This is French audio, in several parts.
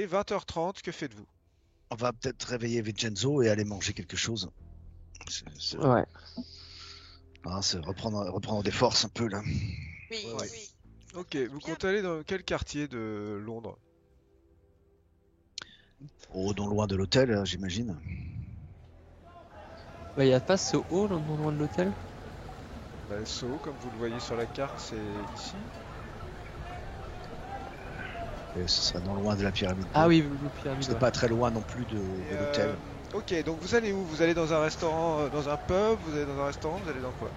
est 20h30, que faites-vous? On va peut-être réveiller Vincenzo et aller manger quelque chose. Ouais. C'est reprendre des forces un peu là. Oui, Ouais. oui. Ok, vous Bien. comptez aller dans quel quartier de Londres? Oh, non loin de l'hôtel, j'imagine. Bah, y a pas ce hall non loin de l'hôtel? Bah, Soho, comme vous le voyez sur la carte, c'est ici. Et ce serait non loin de la pyramide. Ah bleue. oui, le pyramide. C'est Ouais. pas très loin non plus de Et, l'hôtel. Ok, donc vous allez où? Vous allez dans un restaurant, dans un pub, vous allez dans un restaurant, vous allez dans quoi?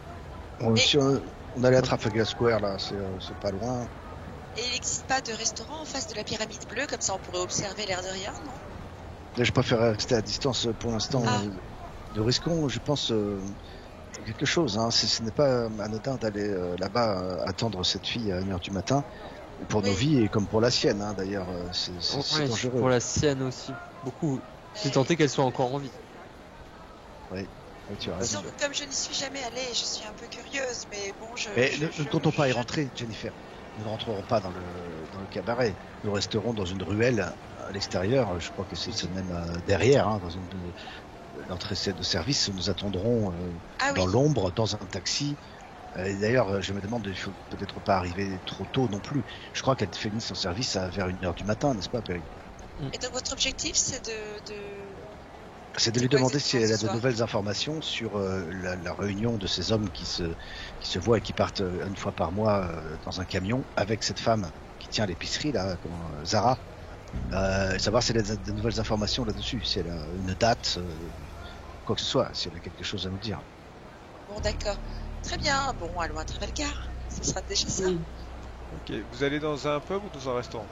Si on allait à Trafalgar Square là, c'est pas loin. Et il n'existe pas de restaurant en face de la pyramide bleue, comme ça on pourrait observer l'air de rien, non? Là, je préfère rester à distance pour l'instant. Ah. Nous risquons, je pense, quelque chose. Hein. Ce n'est pas anodin d'aller là-bas attendre cette fille à 1h du matin. Pour nos Oui. vies et comme pour la sienne, hein, d'ailleurs, c'est Ouais, dangereux. pour la sienne aussi. Beaucoup. C'est tenté qu'elle soit encore en vie. Oui, tu as raison. Disons que comme je n'y suis jamais allée, je suis un peu curieuse, mais bon, Mais ne comptons pas y rentrer, Jennifer. Nous ne rentrerons pas dans le cabaret. Nous resterons dans une ruelle à l'extérieur. Je crois que c'est même derrière, hein, dans l'entrée de service. Nous attendrons Ah dans oui. l'ombre, dans un taxi. Et d'ailleurs, je me demande, il faut peut-être pas arriver trop tôt non plus. Je crois qu'elle finit son service vers 1h du matin, n'est-ce pas, Perry? Et donc votre objectif, c'est C'est de lui C'est quoi demander si exactement elle a ce de soir? nouvelles informations sur la réunion de ces hommes qui se voient et qui partent une fois par mois dans un camion avec cette femme qui tient l'épicerie, là, Zara. Savoir si elle a de nouvelles informations là-dessus, si elle a une date, quoi que ce soit, si elle a quelque chose à nous dire. Bon, d'accord. Très bien. Bon, allons à Trafalgar. Ce sera déjà ça. Ok, vous allez dans un pub ou dans un restaurant?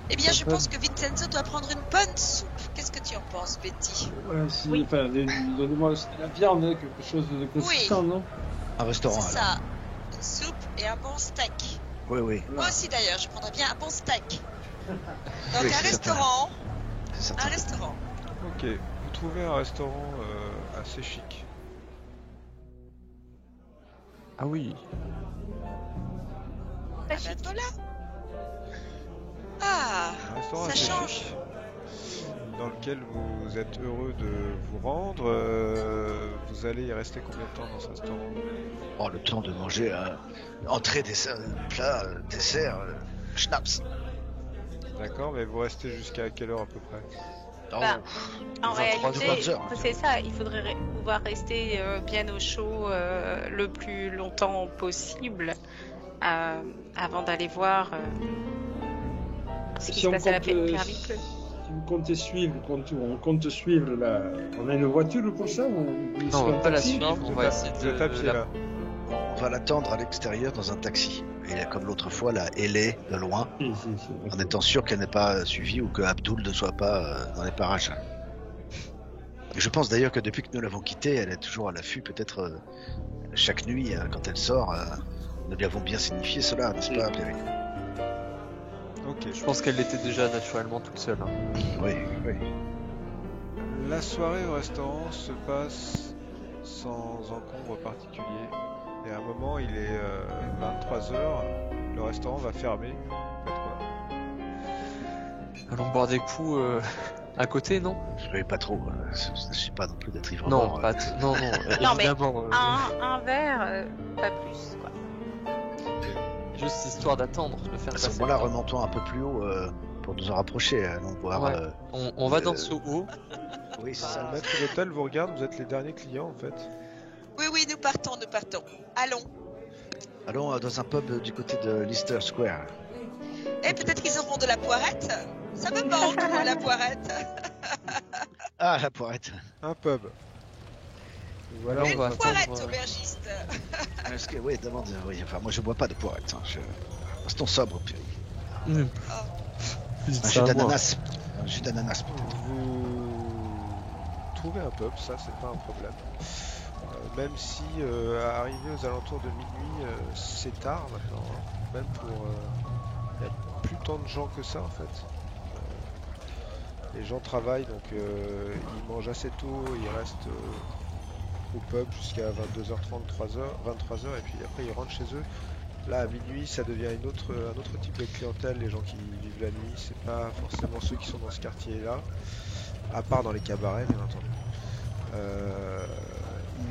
Eh bien, je Un peu. pense que Vincenzo doit prendre une bonne soupe. Qu'est-ce que tu en penses, Betty? Ouais, si, Oui. enfin, donnez-moi aussi de la viande, hein, quelque chose de consistant, non? Un restaurant, C'est alors. ça. Une soupe et un bon steak. Oui, oui, Moi aussi, d'ailleurs, je prendrais bien un bon steak. Donc, Oui, un c'est restaurant. c'est Un certain. restaurant. Ok, vous trouvez un restaurant assez chic. Ah oui. Ah ben voilà. Ah, Un restaurant ça assez change. chic, dans lequel vous êtes heureux de vous rendre. Vous allez y rester combien de temps dans ce restaurant? Oh, le temps de manger entrée, dessert, plat, dessert, schnapps. D'accord, mais vous restez jusqu'à quelle heure à peu près? Oh, Bah, En 23 réalité, heures. c'est ça, il faudrait pouvoir rester bien au chaud le plus longtemps possible avant d'aller voir ce qui Si se on passe à la compte, pyramide bleue. si vous comptez suivre, on compte suivre là. On a une voiture pour ça ou Non, on va pas la taxi? suivre, on va essayer Vous êtes à pied de là. On va l'attendre à l'extérieur dans un taxi. Et comme l'autre fois, là, elle est de loin, Si, en étant sûr qu'elle n'est pas suivie ou que Abdul ne soit pas dans les parages. Et je pense d'ailleurs que depuis que nous l'avons quittée, elle est toujours à l'affût, peut-être chaque nuit, quand elle sort, nous lui avons bien signifié cela, n'est-ce pas, Perry? Ok. Je pense qu'elle l'était déjà naturellement toute seule. Hein. Oui, oui. La soirée au restaurant se passe sans encombre particulier. Et à un moment, il est 23h, le restaurant va fermer. Vous faites quoi? Allons boire des coups à côté, non? Je ne vais pas trop, je ne suis pas non plus d'être ivre Non, mort. pas non, Non, mais évidemment. Un verre, pas plus, quoi. Juste histoire d'attendre, de faire À ce passer moment-là, le temps. remontons un peu plus haut pour nous en rapprocher, allons voir. Ouais. On va dans ce haut. Oui, c'est ça. Le maître d'hôtel vous regarde, vous êtes les derniers clients en fait. Oui, oui, nous partons. Allons. Allons dans un pub du côté de Leicester Square. Et peut-être qu'ils auront de la poirette. Ça me manque, moi, la poirette. Ah, la poirette. Un pub. Voilà, on Une va poirette, attendre, aubergiste. Est-ce que, oui, demande. Oui, enfin, moi je bois pas de poirette. Hein. Restons sobres, Pierre. Dites Un ça jus à moi. d'ananas. Un jus d'ananas, peut-être. vous trouvez un pub, ça c'est pas un problème. Même si à arriver aux alentours de minuit, c'est tard maintenant. Hein. Même pour. Il n'y a plus tant de gens que ça en fait. Les gens travaillent donc ils mangent assez tôt, ils restent au pub jusqu'à 22h30, 23h et puis après ils rentrent chez eux. Là, à minuit, ça devient un autre type de clientèle. Les gens qui vivent la nuit, c'est pas forcément ceux qui sont dans ce quartier-là, à part dans les cabarets, bien entendu.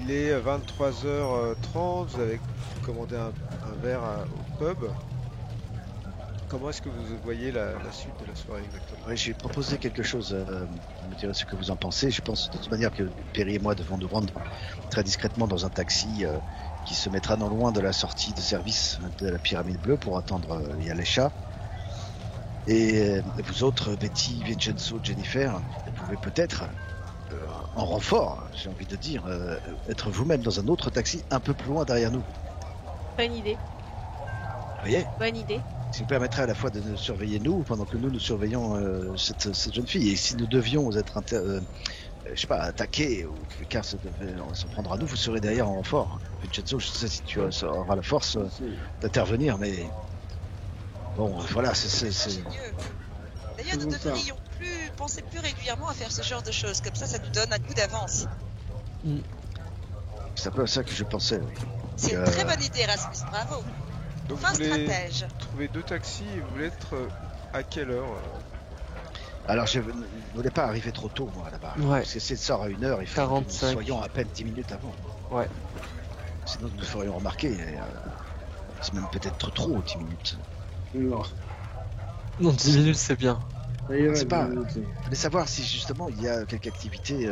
Il est 23h30. Vous avez commandé un verre au pub. Comment est-ce que vous voyez la suite de la soirée exactement? Oui, j'ai proposé quelque chose. Vous me direz ce que vous en pensez. Je pense de toute manière que Perry et moi devons nous rendre très discrètement dans un taxi qui se mettra non loin de la sortie de service de la Pyramide Bleue pour attendre Yalesha. Et vous autres, Betty, Vincenzo, Jennifer, vous pouvez peut-être, en renfort, j'ai envie de dire, être vous-même dans un autre taxi un peu plus loin derrière nous. Bonne idée. Vous voyez? Bonne idée. Ce qui nous permettrait à la fois de nous surveiller nous pendant que nous surveillons cette jeune fille. Et si nous devions être je sais pas, attaqués ou que quelqu'un s'en prendra à nous, vous serez derrière en renfort. Vincenzo, je sais si tu auras la force d'intervenir, mais bon, voilà, c'est... Ingénieux. D'ailleurs, nous devrions penser plus régulièrement à faire ce genre de choses. Comme ça nous donne un coup d'avance. C'est un peu à ça que je pensais, oui. C'est une très bonne idée, Erasmus. Bravo. Donc Fin vous voulez stratège. trouver 2 taxis et vous voulez être à quelle heure? Alors, je ne voulais pas arriver trop tôt, moi, là-bas. Ouais. Parce que si elle sort à 1h, il faut 45. que nous soyons à peine 10 minutes avant. Ouais. Sinon, nous ferions remarquer. Et, c'est même peut-être trop, 10 minutes. Non. Non, 10 minutes, c'est bien. Ça irait, C'est pas- mais- Je voulais savoir si, justement, il y a quelque activité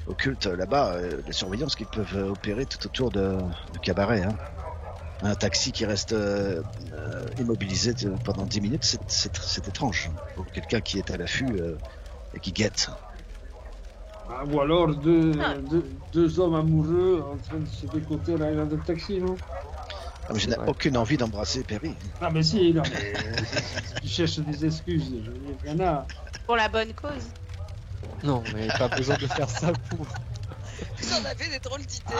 occulte là-bas, des surveillances qui peuvent opérer tout autour du cabaret. Hein. Un taxi qui reste immobilisé pendant 10 minutes, c'est étrange. Pour quelqu'un qui est à l'affût et qui guette. Ah, ou alors Ah. deux hommes amoureux en train de se décoter l'un et l'autre de taxi, non? Ah, mais je n'ai Ouais. aucune envie d'embrasser Perry. Ah, mais si, non, mais tu cherches des excuses. Je veux dire, il y en a. Pour la bonne cause. Non, mais pas besoin de faire ça pour. Vous en avez des drôles d'idées.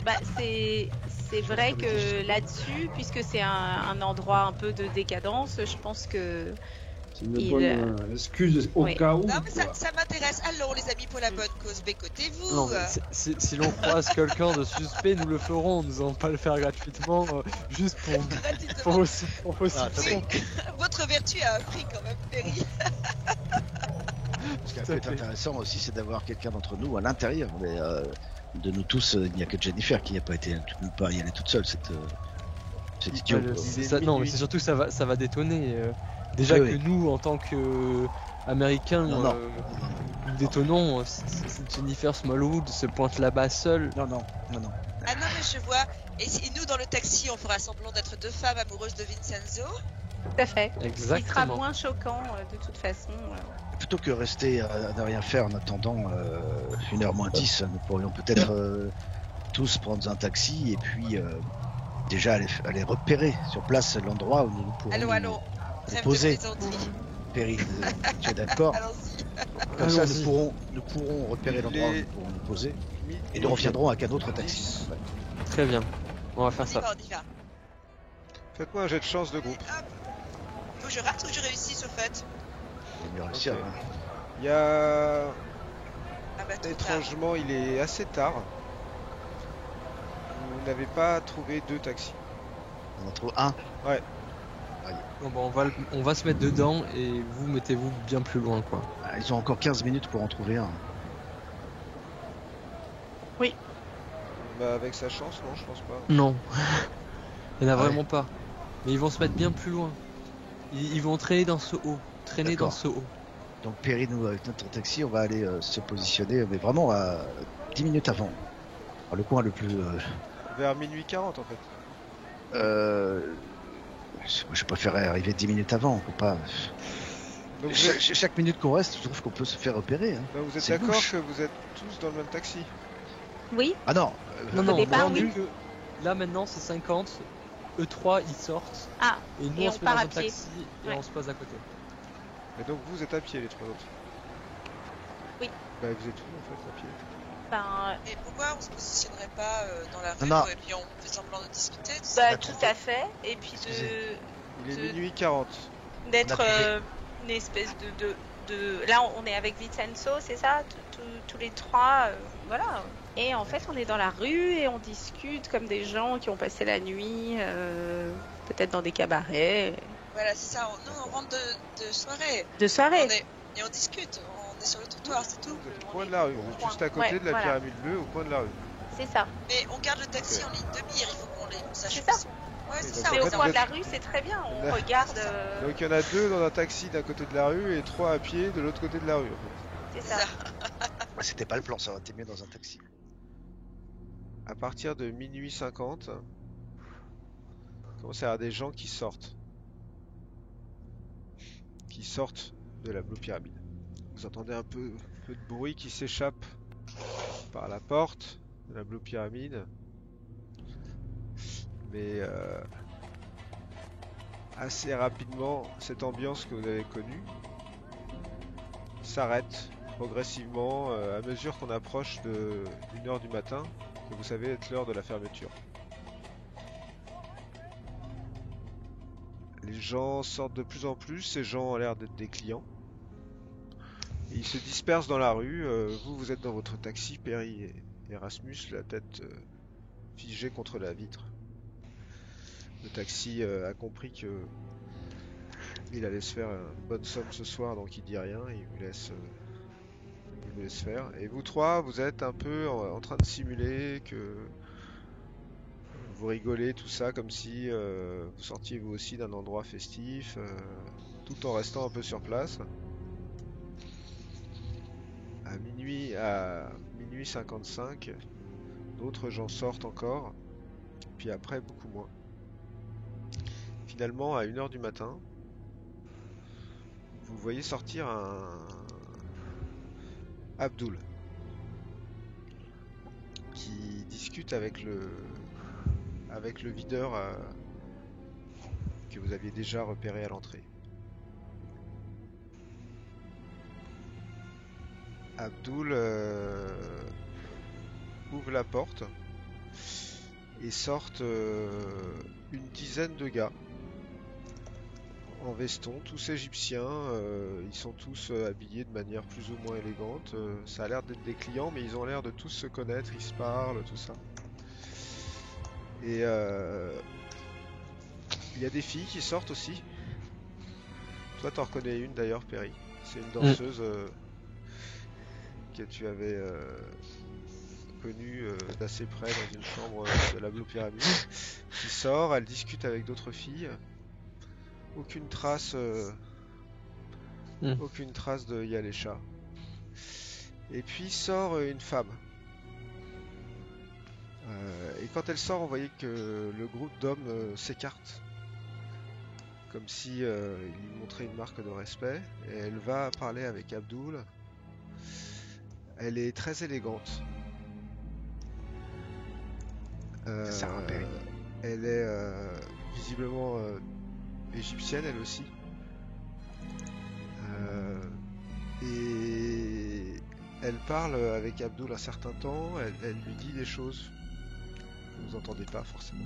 Bah, c'est vrai que là-dessus, puisque c'est un endroit un peu de décadence, je pense que C'est une Il, bonne excuse au oui. cas où. Non, mais quoi. ça m'intéresse. Allons, les amis, pour la bonne cause. Bécotez-vous. Non, mais si l'on croise quelqu'un de suspect, nous le ferons. Nous allons pas le faire gratuitement, juste Gratuitement. pour vos Ah, soupçons. Votre vertu a un prix quand même, Perry. Ce qui Tout à peut être fait. intéressant aussi, c'est d'avoir quelqu'un d'entre nous à l'intérieur. Mais de nous tous, il n'y a que Jennifer qui n'a pas été, tu ne peux pas y aller toute seule. Cette idiot. Ouais, quoi. non, mais c'est surtout que ça va détonner. Déjà Oui, que oui. nous, en tant que Américains, Non, non. nous détonnons. Si Jennifer Smallwood se pointe là-bas seule. Non. Ah non, mais je vois. Et nous, dans le taxi, on fera semblant d'être 2 femmes amoureuses de Vincenzo. tout à fait. Il sera Exactement. moins choquant de toute façon. Plutôt que rester à ne rien faire en attendant 1h moins 10, nous pourrions peut-être tous prendre un taxi et puis déjà aller repérer sur place l'endroit où nous pourrons Allons. Trêve de poser. plaisanterie. Perry. Tu es d'accord? Allons-y. Comme ça, Allons-y. nous pourrons repérer l'endroit où nous pourrons nous poser et nous Oui. reviendrons avec un autre taxi. Très bien. On va faire On y ça. va, on y va. Faites-moi un jet de chance de groupe. Hop. Faut que je rate ou que je réussisse, au fait? On va mieux réussir, Ok. hein. Il y a... Ah bah, tout tard. Étrangement, il est assez tard. Vous n'avez pas trouvé 2 taxis. On en trouve un. Bon, bah, on va se mettre dedans et vous mettez-vous bien plus loin, quoi. Ah, ils ont encore 15 minutes pour en trouver un. Bah, avec sa chance, non, je pense pas. Non. Il n'y en a Ah ouais. vraiment pas. Mais ils vont se mettre bien plus loin. Ils vont traîner dans ce haut. D'accord. Dans ce haut. Donc Perry, nous, avec notre taxi, on va aller se positionner, mais vraiment à 10 minutes avant. Alors, le coin le plus... Vers minuit 40 en fait. je préférerais arriver 10 minutes avant. Faut pas... Donc vous Chaque, êtes, chaque minute qu'on reste, je trouve qu'on peut se faire repérer. Hein. bah, vous êtes c'est d'accord louche. que vous êtes tous dans le même taxi? Oui, Ah non, Non, départ, rendu oui. que là maintenant c'est 50. Eux3 ils sortent. Ah, Et nous et on on se met part dans à un pied. taxi et Ouais. on se pose à côté. Et donc vous êtes à pied les 3 autres? Oui. Bah vous êtes où en fait à pied? enfin, Et pourquoi on se positionnerait pas dans la rue Non. et puis on fait semblant de discuter bah, tout à fait. Et puis Excusez. Il est De- minuit 40. d'être On a trouvé. une espèce Là, on est avec Vincenzo, c'est ça, tous les trois, voilà. Et en fait, on est dans la rue et on discute comme des gens qui ont passé la nuit, peut-être dans des cabarets. Voilà, c'est ça. Nous, on rentre de soirée. De soirée. Et on discute. On est sur le trottoir, c'est tout. Vous êtes au coin de la rue, vous êtes juste à côté de la pyramide bleue, au coin de la rue. C'est ça. Mais on garde le taxi en ligne de mire, il faut qu'on sache. C'est ça. Ouais, c'est donc, ça. Mais en au fait, coin vous de la êtes- rue, c'est très bien. On Là- regarde. Donc il y en a 2 dans un taxi d'un côté de la rue et 3 à pied de l'autre côté de la rue. En C'est ça. Bah, c'était pas le plan, ça aurait été mieux dans un taxi. fait. À partir de minuit 50, il commence à y avoir des gens qui sortent. Qui sortent de la Blue Pyramid. Vous entendez un peu de bruit qui s'échappe par la porte de la Blue Pyramid. Mais assez rapidement, cette ambiance que vous avez connue s'arrête progressivement à mesure qu'on approche de 1h du matin, que vous savez être l'heure de la fermeture. Les gens sortent de plus en plus, ces gens ont l'air d'être des clients. Et ils se dispersent dans la rue. Vous êtes dans votre taxi, Perry et Erasmus, la tête figée contre la vitre. Le taxi a compris que il allait se faire une bonne somme ce soir, donc il dit rien, il vous laisse faire. Et vous trois, vous êtes un peu en train de simuler que vous rigolez, tout ça, comme si vous sortiez vous aussi d'un endroit festif, tout en restant un peu sur place. À minuit 55, d'autres gens sortent encore, puis après beaucoup moins. Finalement, à 1h du matin, vous voyez sortir un Abdul qui discute avec le videur que vous aviez déjà repéré à l'entrée. Abdul ouvre la porte et sortent une dizaine de gars en veston, tous égyptiens. Ils sont tous habillés de manière plus ou moins élégante. Ça a l'air d'être des clients, mais ils ont l'air de tous se connaître, ils se parlent, tout ça. Et il y a des filles qui sortent aussi. Toi, t'en reconnais une d'ailleurs, Perry. C'est une danseuse que tu avais connue d'assez près dans une chambre de la Blue Pyramid. Qui sort, elle discute avec d'autres filles. Aucune trace de Yalesha. Et puis sort une femme. Et quand elle sort, on voyait que le groupe d'hommes s'écarte. Comme si il lui montrait une marque de respect. Et elle va parler avec Abdul. Elle est très élégante. Ça rappelle. Elle est visiblement égyptienne elle aussi. Et elle parle avec Abdul un certain temps, elle lui dit des choses que vous entendez pas forcément.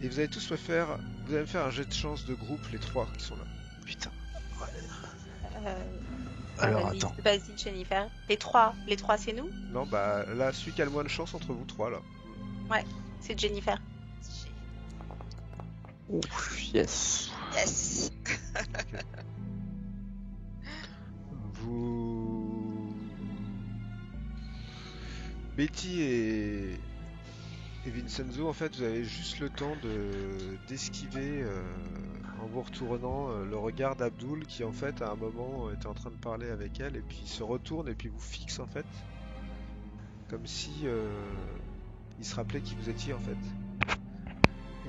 Et vous allez tous me faire un jet de chance de groupe, les trois qui sont là. Putain. Alors Alors, attends. Vas-y, Jennifer. Les trois c'est nous? Non, bah là, celui qui a le moins de chance entre vous trois là. Ouais, c'est Jennifer. Ouf, yes. Yes. Vous... Betty et Vincenzo, en fait, vous avez juste le temps d'esquiver en vous retournant le regard d'Abdul qui, en fait, à un moment était en train de parler avec elle et puis il se retourne et puis vous fixe, en fait. Comme si il se rappelait qui vous étiez, en fait.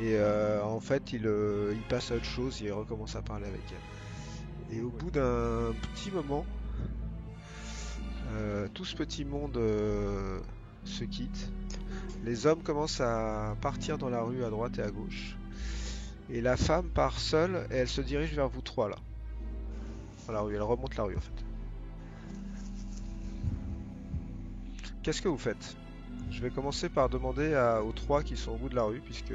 Et en fait, il passe à autre chose, il recommence à parler avec elle. Et au bout d'un petit moment, tout ce petit monde se quitte. Les hommes commencent à partir dans la rue à droite et à gauche. Et la femme part seule et elle se dirige vers vous trois là. Dans la rue, elle remonte la rue en fait. Qu'est-ce que vous faites? Je vais commencer par demander aux trois qui sont au bout de la rue puisque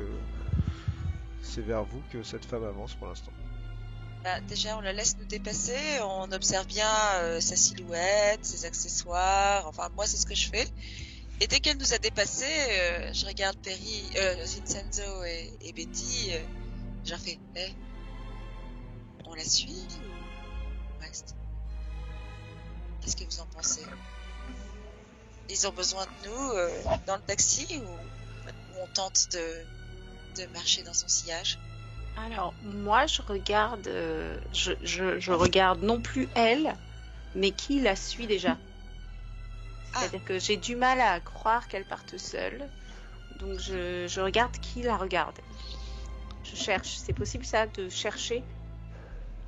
c'est vers vous que cette femme avance pour l'instant. Bah, déjà, on la laisse nous dépasser, on observe bien sa silhouette, ses accessoires, enfin, moi, c'est ce que je fais. Et dès qu'elle nous a dépassé, je regarde Vincenzo et Betty, je leur fais, on la suit ou on reste? Qu'est-ce que vous en pensez? Ils ont besoin de nous dans le taxi ou on tente de marcher dans son sillage? Alors, moi, je regarde, je regarde non plus elle, mais qui la suit déjà. Ah. C'est-à-dire que j'ai du mal à croire qu'elle parte seule. Donc, je regarde qui la regarde. Je cherche. C'est possible, ça, de chercher?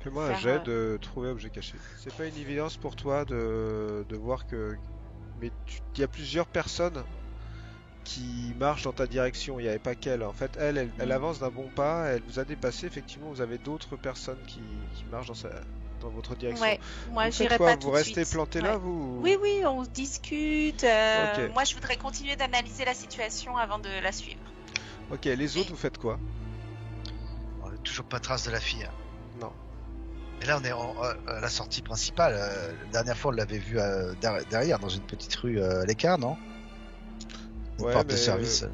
Fais-moi un jet de trouver objet caché. C'est pas une évidence pour toi de voir que... Mais il y a plusieurs personnes qui marchent dans ta direction, il n'y avait pas qu'elle. En fait, elle avance d'un bon pas, elle vous a dépassé, effectivement, vous avez d'autres personnes qui marchent dans votre direction. Ouais, moi vous j'irai faites quoi? pas Vous tout de restez suite. planté là, vous? Oui, oui, on se discute. Ok. Moi, je voudrais continuer d'analyser la situation avant de la suivre. Ok, les autres, vous faites quoi? On n'a toujours pas trace de la fille. Hein. Non. Et là, on est à la sortie principale. La dernière fois, on l'avait vue derrière, dans une petite rue à l'écart, non? Une Ouais, porte de mais, service.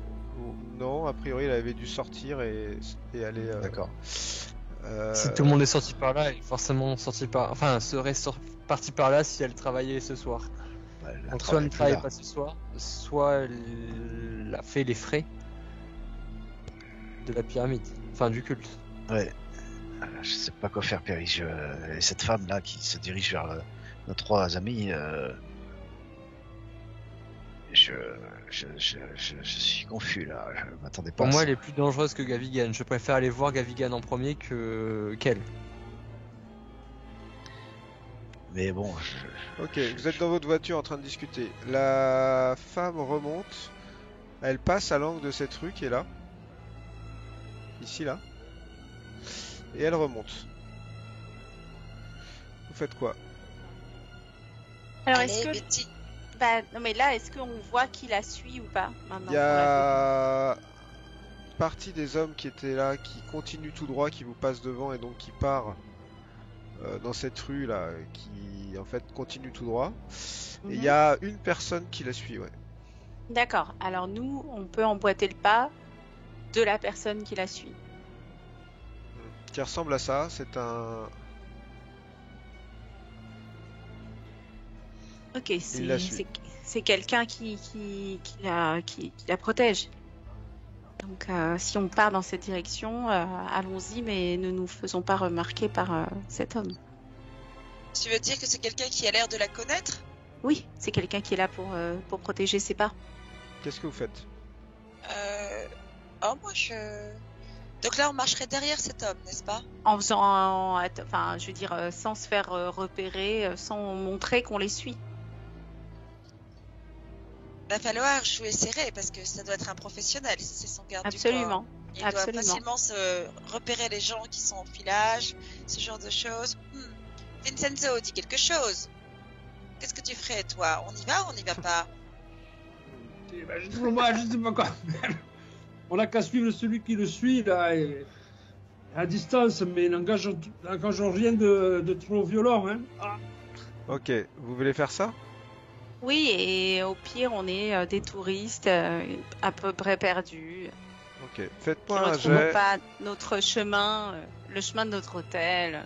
Non, a priori, elle avait dû sortir et aller... D'accord. Si tout le monde est sorti par là, elle est forcément sorti par... Enfin, serait parti par là si elle travaillait ce soir. Ouais, elle Donc soit elle ne plus travaille là. pas ce soir, soit elle a fait les frais de la pyramide, enfin du culte. Ouais. Je sais pas quoi faire, Perry. Et cette femme là qui se dirige vers nos trois amis, je suis confus là. Je m'attendais pas. Pour à moi, ça. elle est plus dangereuse que Gavigan. Je préfère aller voir Gavigan en premier qu'elle. Mais bon, Ok, vous êtes dans votre voiture en train de discuter. La femme remonte, elle passe à l'angle de cette rue qui est là. Ici, là. Et elle remonte. Vous faites quoi? Alors, Allez, est-ce que... Betty. Bah, non, mais là, est-ce qu'on voit qui la suit ou pas maintenant Il y a une partie des hommes qui étaient là, qui continuent tout droit, qui vous passent devant et donc qui part dans cette rue là, qui en fait continue tout droit. Et il y a une personne qui la suit, ouais. D'accord. Alors nous, on peut emboîter le pas de la personne qui la suit. Qui ressemble à ça, c'est un... Ok, Il la suit. c'est quelqu'un qui la protège. Donc si on part dans cette direction, allons-y, mais ne nous faisons pas remarquer par cet homme. Tu veux dire que c'est quelqu'un qui a l'air de la connaître? Oui, c'est quelqu'un qui est là pour protéger ses pas. Qu'est-ce que vous faites? Oh, moi Donc là, on marcherait derrière cet homme, n'est-ce pas? En faisant, enfin, je veux dire, sans se faire repérer, sans montrer qu'on les suit. Va falloir jouer serré parce que ça doit être un professionnel si c'est son garde du Absolument. corps. Il Absolument. doit facilement se repérer les gens qui sont en filage, ce genre de choses. Vincenzo, dis quelque chose. Qu'est-ce que tu ferais, toi? On y va ou on n'y va pas? Je sais pas quoi. On n'a qu'à suivre celui qui le suit là, et à distance, mais n'engageons rien de trop violent. Hein. Ah. Ok, vous voulez faire ça? Oui, et au pire, on est des touristes à peu près perdus. Ok, Qui ne faites-moi un retrouvent jet. pas notre chemin, le chemin de notre hôtel.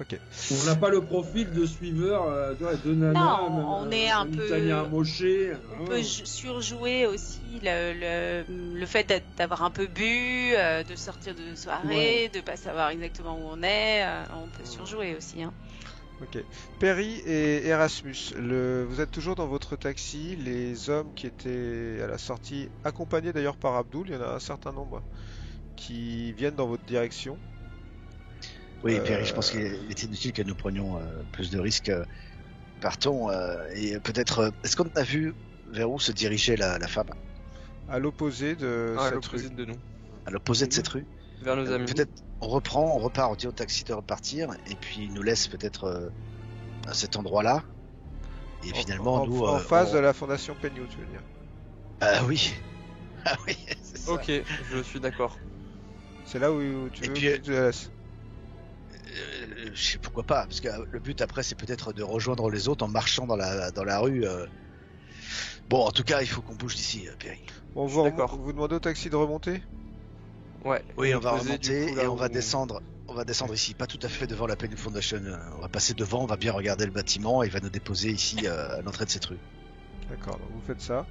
Ok. On n'a pas le profil de suiveur de nana. Non, on est un peu- Italien amoché. On peut surjouer aussi le fait d'avoir un peu bu, de sortir de soirée, de pas savoir exactement où on est. On peut surjouer aussi. Hein. Ok. Perry et Erasmus, vous êtes toujours dans votre taxi. Les hommes qui étaient à la sortie, accompagnés d'ailleurs par Abdul, il y en a un certain nombre qui viennent dans votre direction. oui, Perry, je pense qu'il était inutile que nous prenions plus de risques. Partons et peut-être. Est-ce qu'on a vu vers où se dirigeait la femme? À l'opposé de À cette l'opposé rue. de nous, À l'opposé de cette rue? vers nos amis. Peut-être on repart, on dit au taxi de repartir, et puis il nous laisse peut-être à cet endroit-là. Et finalement, nous. En face de la fondation Peignou, tu veux dire? Ah oui. Ah oui, c'est ça. Ok, je suis d'accord. C'est là où tu Et veux puis, que je te laisse. je sais pourquoi pas, parce que le but après c'est peut-être de rejoindre les autres en marchant dans la rue. Bon, en tout cas, il faut qu'on bouge d'ici, Perry. Bon, D'accord. vous demandez au taxi de remonter? Ouais. Oui, on va poser, du remonter coup, là et on va où- descendre. On va descendre ici, pas tout à fait devant la Penny Foundation. On va passer devant, on va bien regarder le bâtiment et il va nous déposer ici à l'entrée de cette rue. D'accord, donc vous faites ça.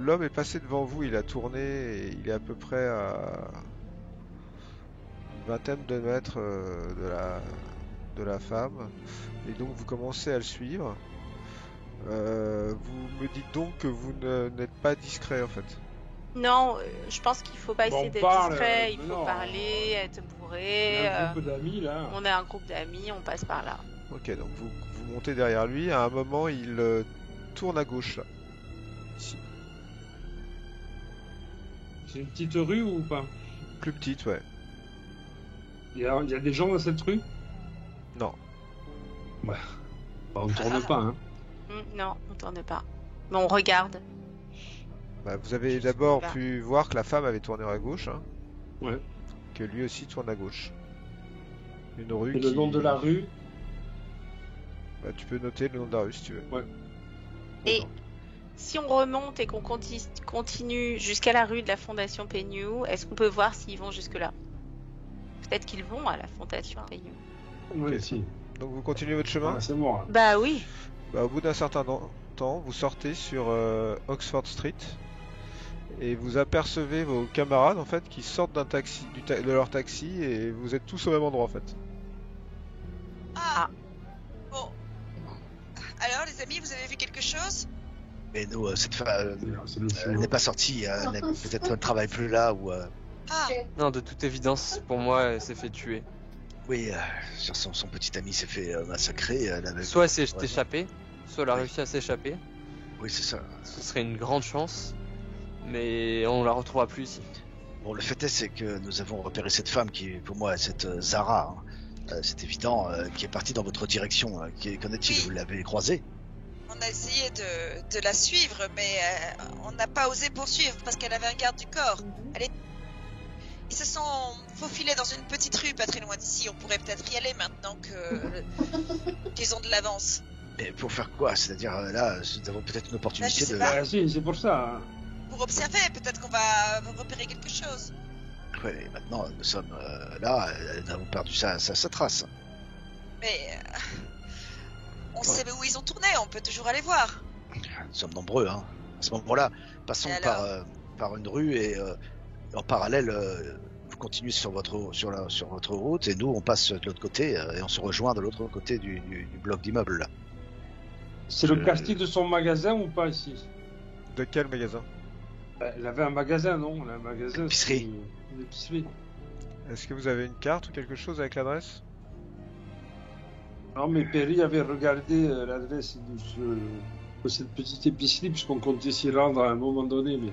L'homme est passé devant vous, il a tourné et il est à peu près à une vingtaine de mètres de la femme. Et donc vous commencez à le suivre. Vous me dites donc que vous n'êtes pas discret en fait. Non, je pense qu'il faut pas Bon, essayer on d'être parle, discret, il faut non. parler, être Il y bourré. a un groupe d'amis là. On est un groupe d'amis, on passe par là. Ok, donc vous montez derrière lui. À un moment, il tourne à gauche là. Ici. C'est une petite rue ou pas? Plus petite, ouais. Il y a des gens dans cette rue? Non. Bah, on tourne pas, hein. Non, on tourne pas. Mais on regarde. Bah, vous avez Je sais d'abord pas. pu voir que la femme avait tourné à gauche, hein, Ouais. que lui aussi tourne à gauche. Une rue Et le qui... nom de la rue? Bah, tu peux noter le nom de la rue si tu veux. Ouais. Et si on remonte et qu'on continue jusqu'à la rue de la Fondation Peignou, est-ce qu'on peut voir s'ils vont jusque-là? Peut-être qu'ils vont à la Fondation Peignou. Ouais, si. Donc vous continuez votre chemin. Ah, c'est moi. Bah oui. Bah, au bout d'un certain temps, vous sortez sur Oxford Street et vous apercevez vos camarades en fait qui sortent d'un taxi, de leur taxi et vous êtes tous au même endroit en fait. Ah. Bon. Alors, les amis, vous avez vu quelque chose? Mais nous, cette femme, C'est le elle n'est pas sortie. Peut-être qu'elle ne travaille plus là ou. Ah. Non, de toute évidence, pour moi, elle s'est fait tuer. Oui, son petit ami s'est fait massacrer. Elle avait- Soit elle s'est Ouais. échappée, soit elle a Oui. réussi à s'échapper. Oui, c'est ça. Ce serait une grande chance. Mais on la retrouvera plus ici. Bon, le fait est, c'est que nous avons repéré cette femme qui, pour moi, est cette Zara. Hein. C'est évident, qui est partie dans votre direction. Qu'en est-il? Oui. Vous l'avez croisée? On a essayé de la suivre, mais on n'a pas osé poursuivre parce qu'elle avait un garde du corps. Ils se sont faufilés dans une petite rue pas très loin d'ici. On pourrait peut-être y aller maintenant qu'ils ont de l'avance. Mais pour faire quoi? C'est-à-dire, là, nous avons peut-être une opportunité je sais de. pas. Ah, si, c'est pour ça. Hein. Pour observer, peut-être qu'on va repérer quelque chose. Ouais, et maintenant, nous sommes là, nous avons perdu sa trace. Mais on sait où ils ont tourné, on peut toujours aller voir. Nous sommes nombreux, hein. À ce moment-là, passons Et alors par une rue et en parallèle, vous continuez sur votre route et nous on passe de l'autre côté et on se rejoint de l'autre côté du bloc d'immeubles là. C'est le quartier de son magasin ou pas ici? De quel magasin? Elle avait un magasin, non? Elle a un magasin. Épicerie. c'est Une épicerie. Est-ce que vous avez une carte ou quelque chose avec l'adresse? Non, mais Perry avait regardé l'adresse de cette petite épicerie, puisqu'on comptait s'y rendre à un moment donné, mais.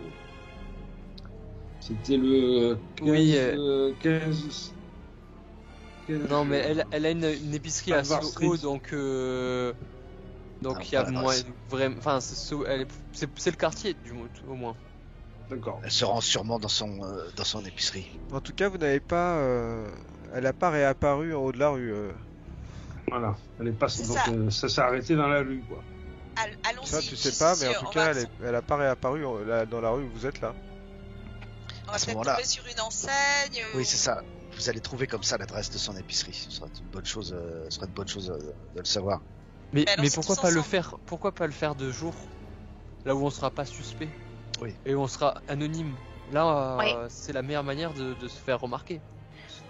C'était le 15. Oui, 15... Non, mais elle a une épicerie assez Harvard Street. haut, donc il y a voilà, moins c'est- vraiment. Enfin, c'est le quartier au moins. D'accord. Elle se rend sûrement dans son épicerie. En tout cas, vous n'avez pas... Elle n'a pas réapparu en haut de la rue. Voilà. Elle est pas. C'est Donc, ça. ça s'est arrêté dans la rue, quoi. Allons-y. Ça, tu je sais suis pas, mais en sûre, tout on cas, va- elle n'a pas réapparu dans la rue où vous êtes là. On va à ce peut-être moment-là- tomber sur une enseigne. Oui, c'est ça. Vous allez trouver comme ça l'adresse de son épicerie. Ce serait une bonne chose, de le savoir. Mais allons-y pourquoi tous pas le ensemble. faire? Pourquoi pas le faire de jour? Là où on sera pas suspect. Oui. Et où on sera anonyme. Là, Oui. c'est la meilleure manière de se faire remarquer.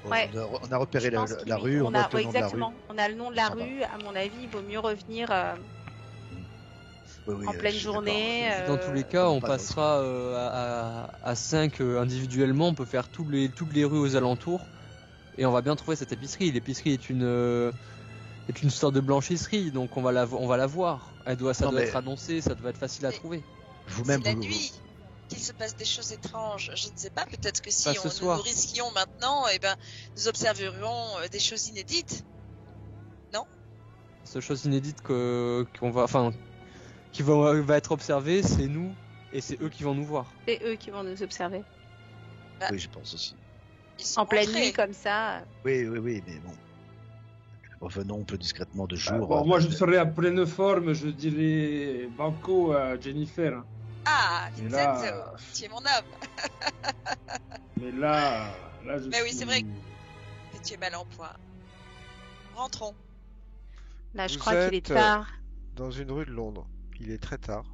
Ouais. On a repéré Je pense la que rue, oui. on note le nom de la rue. Exactement. On a le nom de la Ça va. rue. À mon avis, il vaut mieux revenir Oui, oui, en je pleine suis journée. Dans tous les cas, on pas passera à 5 individuellement. On peut faire toutes les rues aux alentours. Et on va bien trouver cette épicerie. L'épicerie est une sorte de blanchisserie. Donc on va la voir. Ça Non, doit mais- être annoncé. Ça doit être facile à Mais- trouver. Vous-même, C'est la vous- nuit qu'il se passe des choses étranges. Je ne sais pas, peut-être que si Pas ce nous soir. nous risquions maintenant, eh ben, nous observerions des choses inédites. Cette chose inédite qui va être observée, c'est nous et c'est eux qui vont nous voir. C'est eux qui vont nous observer. Oui, je pense aussi. Ils sont En pleine rentrés. nuit comme ça. Oui, mais bon. Revenons un peu discrètement de jour. Bon, moi, je serais à pleine forme, je dirais banco à Jennifer. Hein. Ah, Mais Vincenzo, là- tu es mon homme. Mais là je Mais oui, suis... c'est vrai. Et tu es mal en point. Rentrons. Là, je Vous crois qu'il est êtes, tard. Dans une rue de Londres. Il est très tard.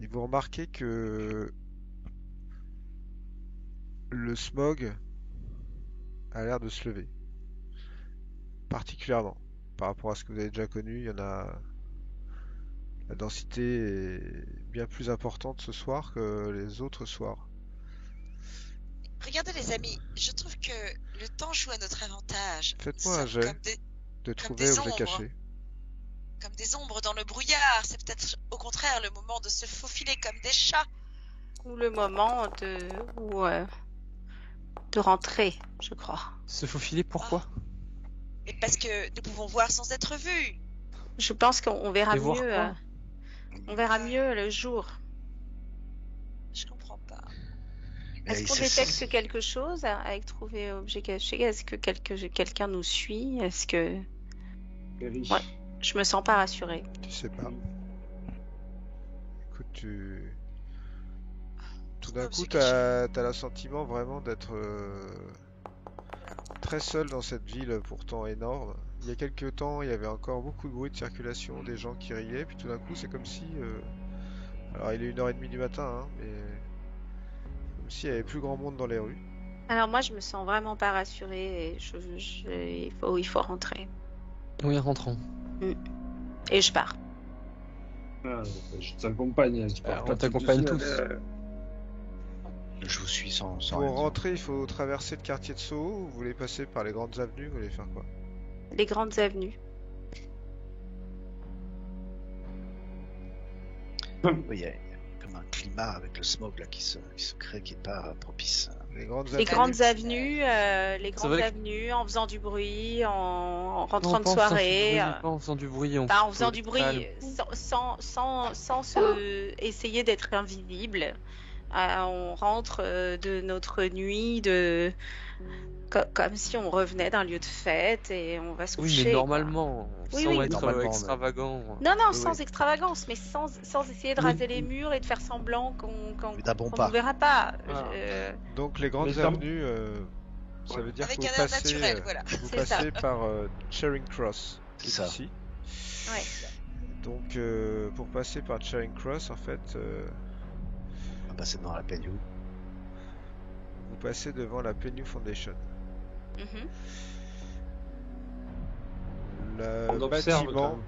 Et vous remarquez que le smog a l'air de se lever. Particulièrement. Par rapport à ce que vous avez déjà connu, il y en a... La densité est bien plus importante ce soir que les autres soirs. Regardez les amis, je trouve que le temps joue à notre avantage. Faites-moi Nous un sommes jet. comme des, De Comme trouver des objet ombres. caché. comme des ombres dans le brouillard. C'est peut-être au contraire le moment de se faufiler comme des chats. Ou le moment de rentrer, je crois. Se faufiler, pourquoi? Et parce que nous pouvons voir sans être vus. Je pense qu'on verra Et voir mieux. quoi? On verra mieux le jour. Je comprends pas. Mais Est-ce qu'on ça, détecte quelque chose avec trouver objet caché? Est-ce que quelqu'un nous suit? Est-ce que Perry. Ouais. je me sens pas rassurée? Tu sais pas. Écoute, tout d'un coup, t'as l'assentiment vraiment d'être très seul dans cette ville pourtant énorme. Il y a quelques temps, il y avait encore beaucoup de bruit de circulation, des gens qui riaient, puis tout d'un coup, c'est comme si... Alors, il est 1h30 du matin, hein, mais... Comme s'il y avait plus grand monde dans les rues. Alors moi, je me sens vraiment pas rassurée et il faut rentrer. Oui, rentrons. Et je pars. Ah, je t'accompagne. Je pars On pas t'accompagne tout tous. seul. Je vous suis sans rien Pour dire. rentrer, il faut traverser le quartier de Soho, vous voulez passer par les grandes avenues, vous voulez faire quoi? Les grandes avenues. Oui, il y a comme un climat avec le smog là, qui se crée, qui n'est pas propice. Les grandes Les avenues. grandes avenues, vrai que- avenues, en faisant du bruit, en rentrant Non, de pas en faisant du soirée. bruit, pas en faisant du bruit. Enfin, en faisant du bruit, calme. sans essayer d'être invisible. On rentre de notre nuit, comme si on revenait d'un lieu de fête et on va se Oui, coucher. mais quoi. normalement, Oui, sans oui. être Normalement, extravagant. Non, Oui, sans oui. extravagance, mais sans essayer de raser les murs et de faire semblant qu'on Mais d'abord qu'on pas. nous verra pas. Ah. Donc les grandes Mais dans- avenues, ça veut dire Avec que vous un air passez, naturel, voilà. vous C'est ça. passez par Charing Cross, qui est C'est ça. ici. Ouais. Donc pour passer par Charing Cross, en fait, On va passer devant la Penny. vous passez devant la Penny Foundation. Mhm. On observe Bâtiment, quand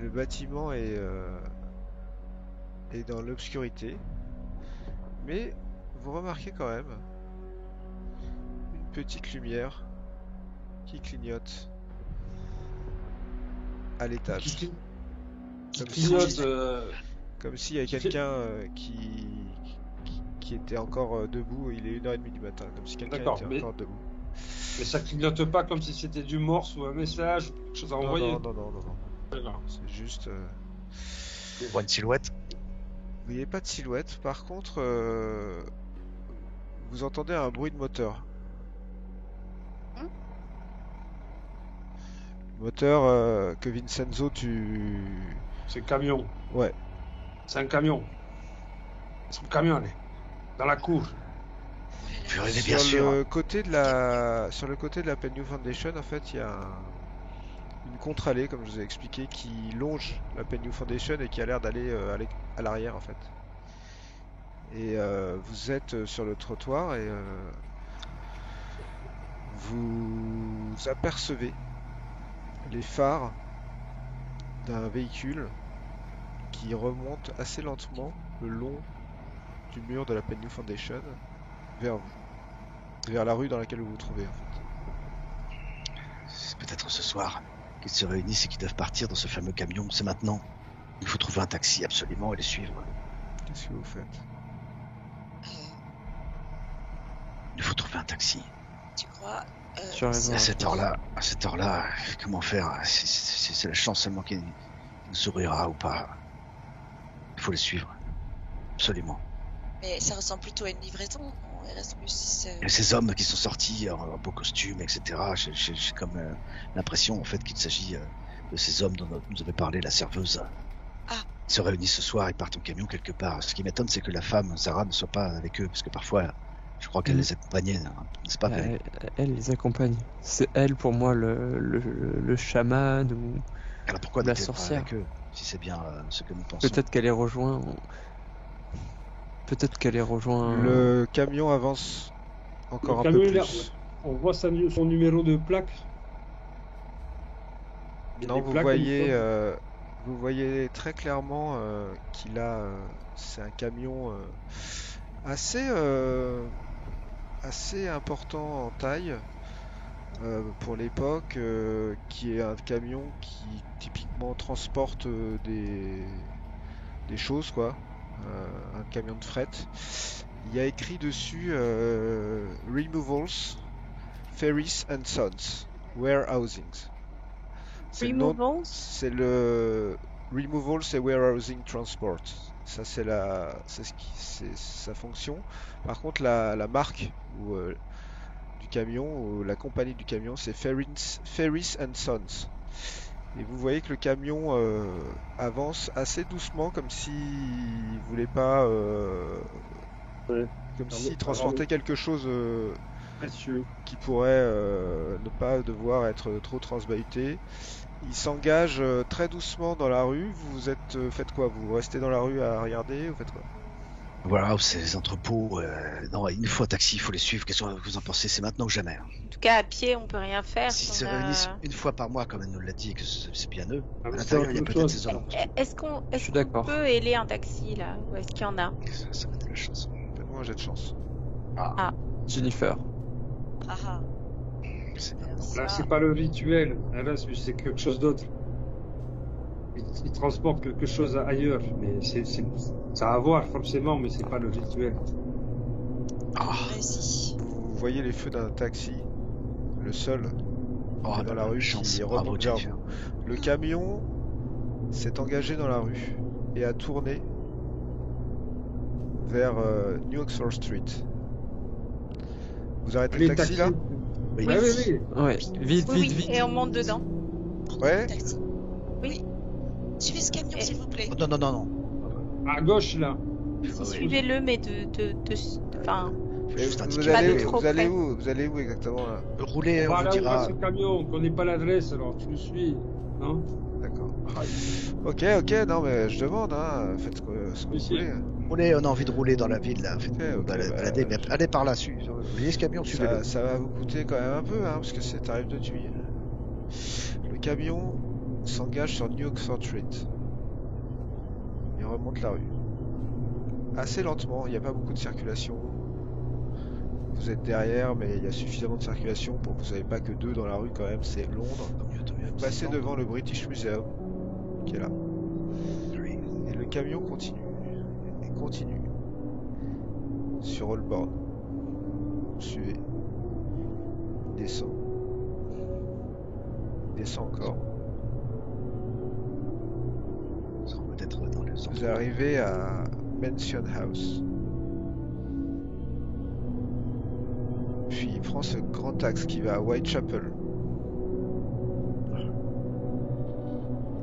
le bâtiment est dans l'obscurité, mais vous remarquez quand même une petite lumière qui clignote à l'étage. Qui Comme clignote. si- Comme s'il y avait qui fait- quelqu'un qui était encore debout, il est 1h30 du matin, comme si quelqu'un D'accord, était mais- encore debout. Mais ça clignote pas comme si c'était du morse ou un message, quelque chose à Non, envoyer. non. D'accord. C'est juste... On voit une silhouette. Vous voyez pas de silhouette, par contre, vous entendez un bruit de moteur. Moteur que Vincenzo, C'est un camion. Ouais. C'est un camion. C'est un camion, allez. Dans la cour. Purée, mais Sur bien sûr. le côté de la Penny Foundation, en fait, il y a une contre-allée, comme je vous ai expliqué, qui longe la Penny Foundation et qui a l'air d'aller à l'arrière, en fait. Et vous êtes sur le trottoir et vous apercevez les phares d'un véhicule qui remonte assez lentement le long du mur de la Penny Foundation vers vous, vers la rue dans laquelle vous vous trouvez, en fait. C'est peut-être ce soir qu'ils se réunissent et qu'ils doivent partir dans ce fameux camion. C'est maintenant. Il faut trouver un taxi absolument et les suivre. Qu'est-ce que vous faites? Il faut trouver un taxi. Tu crois Tu as raison. À cette heure-là, comment faire? C'est la chance seulement qu'il nous sourira ou pas. Il faut les suivre. Absolument. Mais ça ressemble plutôt à une livraison. Erasmus, Et ces hommes qui sont sortis en beau costume, etc. J'ai comme l'impression en fait qu'il s'agit de ces hommes dont nous avait parlé la serveuse. Ah. Ils se réunissent ce soir, ils partent en camion quelque part. Ce qui m'étonne, c'est que la femme, Sarah, ne soit pas avec eux, parce que parfois, je crois qu'elle les accompagnait, n'est-ce pas, Perry? Elle les accompagne. C'est elle pour moi le chaman ou Alors pourquoi la n'était-elle pas sorcière. avec eux, si c'est bien ce que nous pensons? Peut-être qu'elle les rejoint. Peut-être qu'elle les rejoint. Le camion avance encore Le un camion, peu il a- plus. On voit son numéro de plaque. Il y a Non, des plaques, vous voyez très clairement qu'il a. C'est un camion assez, assez important en taille pour l'époque, qui est un camion qui typiquement transporte des choses, quoi. Un camion de fret. Il y a écrit dessus Removals, Ferries and Sons, Warehousings. C'est le nom- Removals. c'est le Removal, c'est Warehousing Transport. Ça, c'est c'est sa fonction. Par contre, la marque du camion, ou la compagnie du camion, c'est Ferries and Sons. Et vous voyez que le camion avance assez doucement, comme s'il voulait pas, Ouais. comme Alors, s'il transportait quelque chose précieux. qui pourrait ne pas devoir être trop transbahuté. Il s'engage très doucement dans la rue. Vous faites quoi? Vous restez dans la rue à regarder? Vous faites quoi? Voilà, c'est les entrepôts. Non, il nous faut un taxi, il faut les suivre. Qu'est-ce que vous en pensez? C'est maintenant ou jamais. En tout cas, à pied, on peut rien faire. S'ils si se on a- réunissent une fois par mois, comme elle nous l'a dit, et que c'est bien eux, Ah, à mais l'intérieur, c'est il y a autre peut-être chose. ces hommes. Est-ce qu'on suis d'accord. peut héler un taxi là? Ou est-ce qu'il y en a? Ça va être la chance. Faites-moi un jet de chance. Jennifer. Ah ah. C'est Alors maintenant. ça, Là, c'est pas le rituel. Là, c'est quelque chose d'autre. Il transporte quelque chose ailleurs, mais ça a à voir forcément, mais c'est pas le rituel. réussi. Vous voyez les feux d'un taxi, le seul Oh, dans la rue chance. qui Bravo, remonte vers Jennifer. vous. Le camion s'est engagé dans la rue et a tourné vers New Oxford Street. Vous arrêtez le Les taxi taxis. là? Oui. Ah, oui. Ouais, vite, Oui, vite, oui, vite. et on monte dedans. Ouais. Taxi. Oui. Suivez ce camion, s'il vous plaît. Oh, non, non, non, non. À gauche, là. Suivez-le, mais enfin, Et Juste vous indiquer. Pas allez, de trop vous allez près. où? Vous allez où exactement là? Rouler, On on va vous là où va dira. ce camion, on connaît pas l'adresse, alors tu nous suis. Non? D'accord. Ok, non mais je demande, hein. Faites ce que vous Ici. voulez. Rouler, on a envie de rouler dans la ville, là. Ok, Balader, mais allez par là, suivez. Vous voyez ce camion, suivez-le. Ça va vous coûter quand même un peu, hein, parce que c'est tarif de nuit. Le camion s'engage sur New Oxford Street. Il remonte la rue. Assez lentement, il n'y a pas beaucoup de circulation. Vous êtes derrière, mais il y a suffisamment de circulation pour que vous n'avez pas que deux dans la rue quand même, c'est Londres. Tant mieux. Vous passez devant le British Museum, qui est là. Oui. Et le camion continue. Et continue. Sur Holborn. Suivez. Il descend. Il descend encore. On sera peut-être dans le centre. Vous arrivez à Mansion House. Puis il prend ce grand axe qui va à Whitechapel.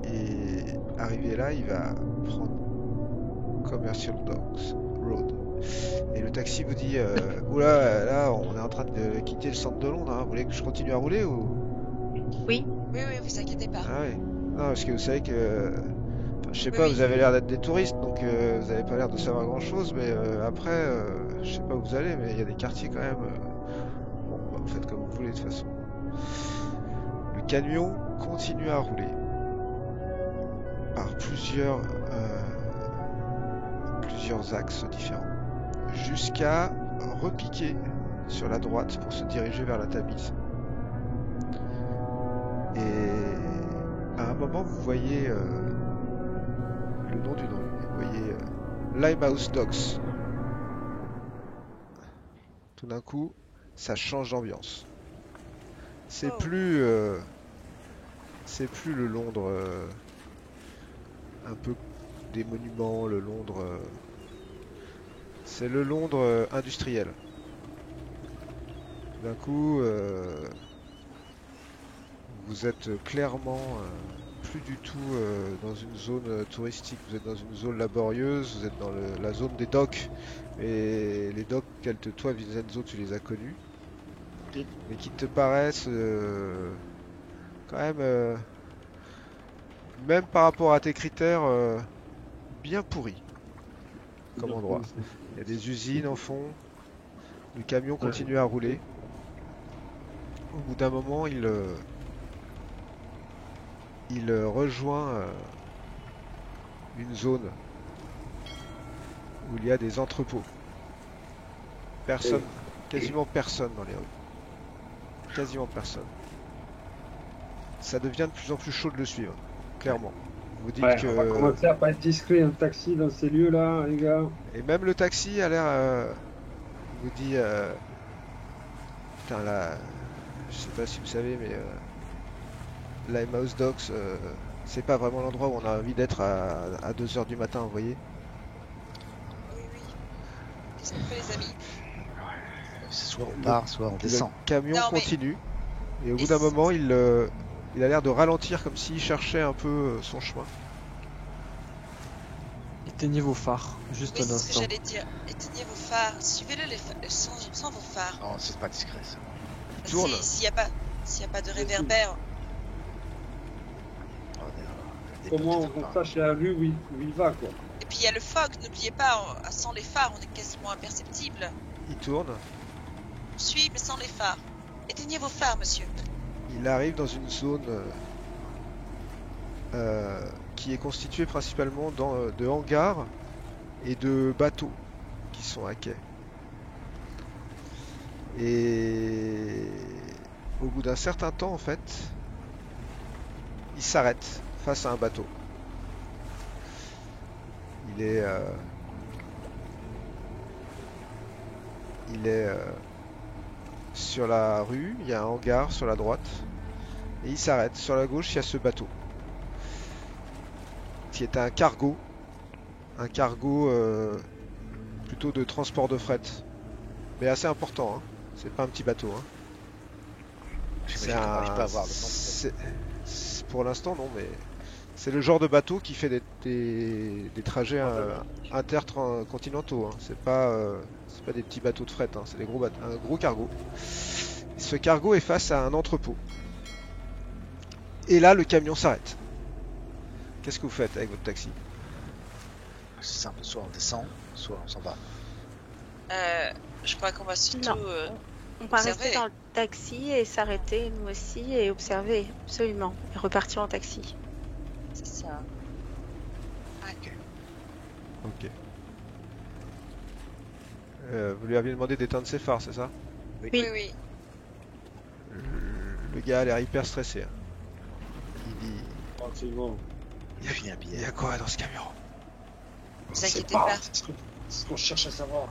Et arrivé là, il va prendre Commercial Docks Road. Et le taxi vous dit oula, là on est en train de quitter le centre de Londres, hein. Vous voulez que je continue à rouler ou... Oui, vous inquiétez pas. Ah oui. Non, parce que vous savez que... enfin, je sais Oui, pas, oui. vous avez l'air d'être des touristes, donc vous avez pas l'air de savoir grand chose, mais après, je sais pas où vous allez, mais il y a des quartiers quand même. Bon, bah, vous faites comme vous voulez de toute façon. Le camion continue à rouler par plusieurs axes différents, jusqu'à repiquer sur la droite pour se diriger vers la Tamise. Et à un moment, vous voyez le nom d'une rue. Vous voyez Limehouse Docks. Tout d'un coup, ça change d'ambiance. C'est Oh. plus le Londres un peu des monuments, le Londres. C'est le Londres industriel. D'un coup, vous êtes clairement plus du tout dans une zone touristique, vous êtes dans une zone laborieuse, vous êtes dans la zone des docks. Et les docks, toi Vincenzo, tu les as connus, Oui. mais qui te paraissent quand même, même par rapport à tes critères, bien pourris comme endroit. Il y a des usines en fond, le camion continue à rouler. Au bout d'un moment, il rejoint une zone où il y a des entrepôts. Personne, quasiment personne dans les rues. Quasiment personne. Ça devient de plus en plus chaud de le suivre, clairement. Vous dites On va commencer à pas être discret, un taxi dans ces lieux-là, les gars. Et même le taxi a l'air... vous dit... Putain, là... Je sais pas si vous savez, mais... Limehouse Docks, c'est pas vraiment l'endroit où on a envie d'être à 2h du matin, vous voyez. Oui, oui. Qu'est-ce qu'on fait, les amis? C'est soit on part, soit on descend. Le camion Non, mais- continue. Et au bout Et d'un c'est- moment, il a l'air de ralentir comme s'il cherchait un peu son chemin. Éteignez vos phares, juste Oui, un c'est ce que instant. j'allais dire. Éteignez vos phares. Suivez-le sans vos phares. Non, c'est pas discret ça. tourne. S'il n'y a pas de réverbère. Oh, des Comment petits on phares. sache la rue où il va, quoi. Et puis il y a le fog, n'oubliez pas, sans les phares, on est quasiment imperceptible. Il tourne. On suit, mais sans les phares. Éteignez vos phares, monsieur. Il arrive dans une zone qui est constituée principalement de hangars et de bateaux qui sont à quai. Et au bout d'un certain temps, en fait, il s'arrête face à un bateau. Il est sur la rue, il y a un hangar sur la droite, et il s'arrête. Sur la gauche, il y a ce bateau, qui est un cargo plutôt de transport de fret, mais assez important, hein. C'est pas un petit bateau, hein. J'imagine qu'on n'arrive pas à voir le nom. Pour l'instant, non, mais c'est le genre de bateau qui fait des trajets intercontinentaux, hein. C'est pas des petits bateaux de fret, hein. C'est des gros bateaux, un gros cargo. Ce cargo est face à un entrepôt. Et là, le camion s'arrête. Qu'est-ce que vous faites avec votre taxi? C'est simple, soit on descend, soit on s'en va. Je crois qu'on va surtout... Non. On va Observer. rester dans le taxi et s'arrêter, nous aussi, et observer, absolument. Et repartir en taxi. c'est ça. Ok. Vous lui aviez demandé d'éteindre ses phares, c'est ça? Oui, oui. Le gars a l'air hyper stressé, hein. Il dit... Oh, c'est bon. Il a fini un Il y billet. a quoi dans ce camion? Ne vous inquiétez pas, C'est ce qu'on cherche à savoir.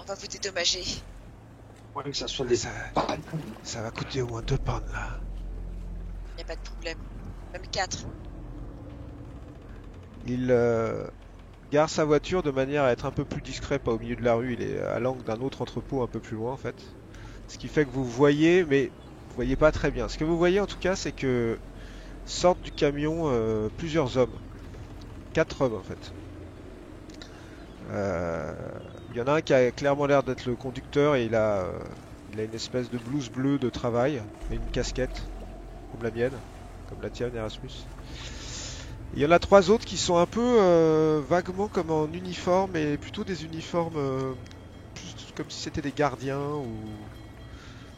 on va vous dédommager. Ouais, que ça soit des... Ça va coûter au moins 2 pounds, là. Il n'y a pas de problème. Même 4. Il gare sa voiture de manière à être un peu plus discret, pas au milieu de la rue, il est à l'angle d'un autre entrepôt un peu plus loin en fait. Ce qui fait que vous voyez, mais vous voyez pas très bien. Ce que vous voyez en tout cas, c'est que sortent du camion plusieurs hommes. 4 hommes en fait. Il y en a un qui a clairement l'air d'être le conducteur et il a une espèce de blouse bleue de travail et une casquette, comme la mienne, comme la tienne Erasmus. Il y en a 3 autres qui sont un peu vaguement comme en uniforme, mais plutôt des uniformes plus comme si c'était des gardiens, ou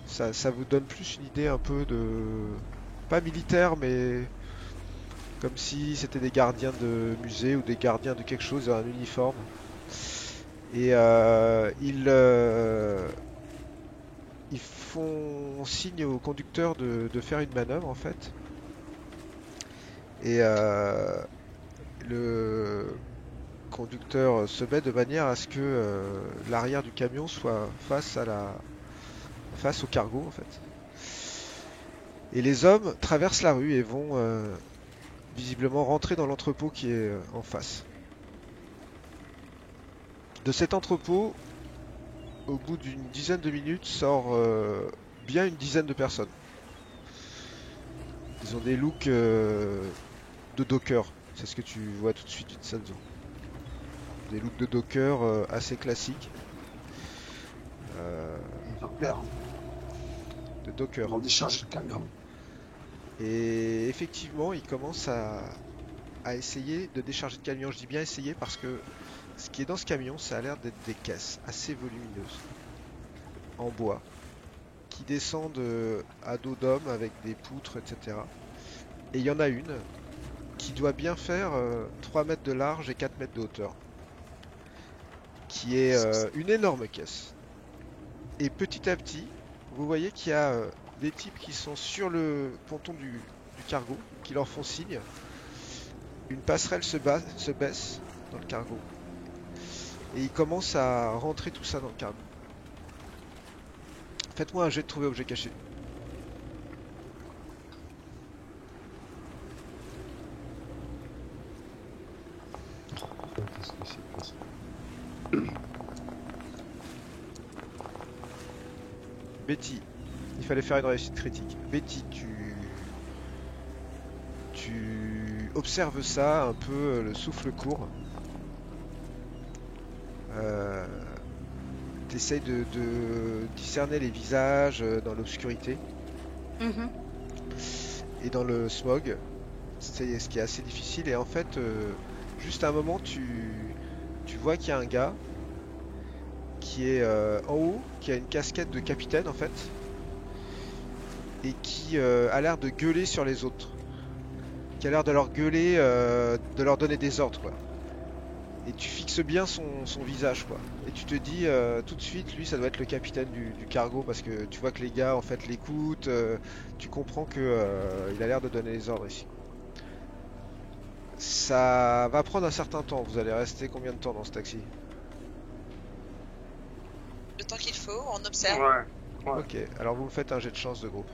ça vous donne plus une idée un peu de... pas militaire, mais comme si c'était des gardiens de musée ou des gardiens de quelque chose, un uniforme. Et ils font signe au conducteur de faire une manœuvre en fait. Et le conducteur se met de manière à ce que l'arrière du camion soit face au cargo en fait. Et les hommes traversent la rue et vont visiblement rentrer dans l'entrepôt qui est en face. De cet entrepôt, au bout d'une dizaine de minutes, sort bien une dizaine de personnes. Ils ont des looks de docker, c'est ce que tu vois tout de suite Vincenzo. Des looks de docker assez classiques. De docker. On décharge le camion. Et effectivement, ils commencent à essayer de décharger le camion. Je dis bien essayer parce que ce qui est dans ce camion, ça a l'air d'être des caisses assez volumineuses en bois qui descendent à dos d'homme avec des poutres, etc. Et il y en a une qui doit bien faire 3 mètres de large et 4 mètres de hauteur, qui est une énorme caisse. Et petit à petit, vous voyez qu'il y a des types qui sont sur le ponton du cargo, qui leur font signe. Une passerelle se baisse dans le cargo. Et ils commencent à rentrer tout ça dans le cargo. Faites-moi un jet de trouver objet caché. Qu'est-ce que c'est que ça? Betty, il fallait faire une réussite critique. Betty, tu observes ça, un peu le souffle court. Tu essayes de discerner les visages dans l'obscurité et dans le smog. C'est ce qui est assez difficile. Et en fait, juste à un moment, tu vois qu'il y a un gars qui est en haut, qui a une casquette de capitaine en fait, et qui a l'air de gueuler sur les autres, qui a l'air de leur gueuler, de leur donner des ordres quoi. Et tu fixes bien son visage quoi. Et tu te dis tout de suite, lui ça doit être le capitaine du cargo parce que tu vois que les gars en fait l'écoutent, tu comprends que il a l'air de donner les ordres ici. Ça va prendre un certain temps. Vous allez rester combien de temps dans ce taxi? Le temps qu'il faut, on observe. Ouais. Ok, alors vous me faites un jet de chance de groupe.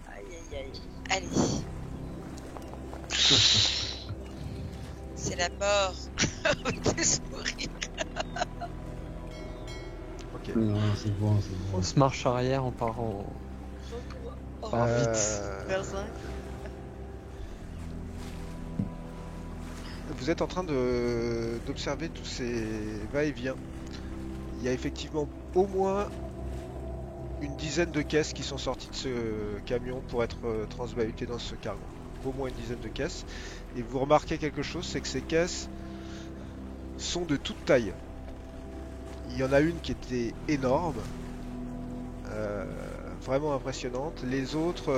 Aïe aïe aïe. Allez. C'est la mort. Des sourires. Ok. Non, c'est bon, c'est bon. On se marche arrière, on part en... Oh, part vite. vers 5. Vous êtes en train d'observer tous ces va-et-vient. Il y a effectivement au moins une dizaine de caisses qui sont sorties de ce camion pour être transbahutées dans ce cargo. Au moins une dizaine de caisses. Et vous remarquez quelque chose, c'est que ces caisses sont de toute taille. Il y en a une qui était énorme, vraiment impressionnante. Les autres,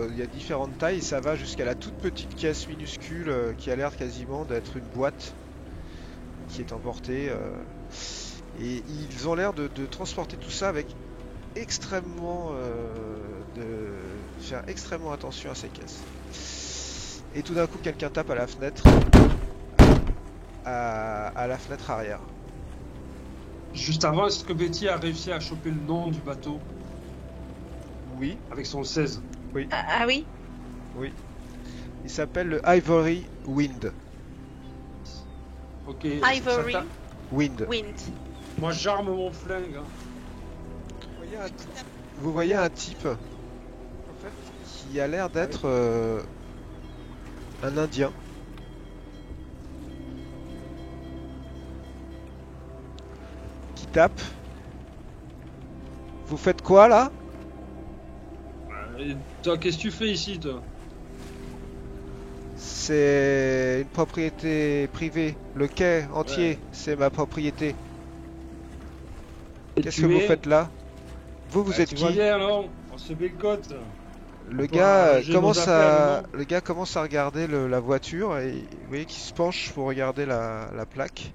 il y a différentes tailles, ça va jusqu'à la toute petite caisse minuscule qui a l'air quasiment d'être une boîte qui est emportée. Et ils ont l'air de transporter tout ça avec extrêmement de faire extrêmement attention à ces caisses. Et tout d'un coup, quelqu'un tape à la fenêtre, à la fenêtre arrière. Juste avant, est-ce que Betty a réussi à choper le nom du bateau Oui, avec son 16? Ah oui. oui. Il s'appelle le Ivory Wind. Ok. Ivory Wind. Wind. Moi, j'arme mon flingue. Hein. Vous voyez un type en fait, qui a l'air d'être un Indien. Qui tape. Vous faites quoi là? Et toi, qu'est-ce que tu fais ici, toi? C'est une propriété privée. Le quai entier, c'est ma propriété. Et Qu'est-ce tu que vous es faites là? Vous êtes Tu qui? vois bien, non? On se bécote. Le Pour gars arranger nos affaires, le gars commence à regarder la voiture et vous voyez qu'il se penche pour regarder la plaque.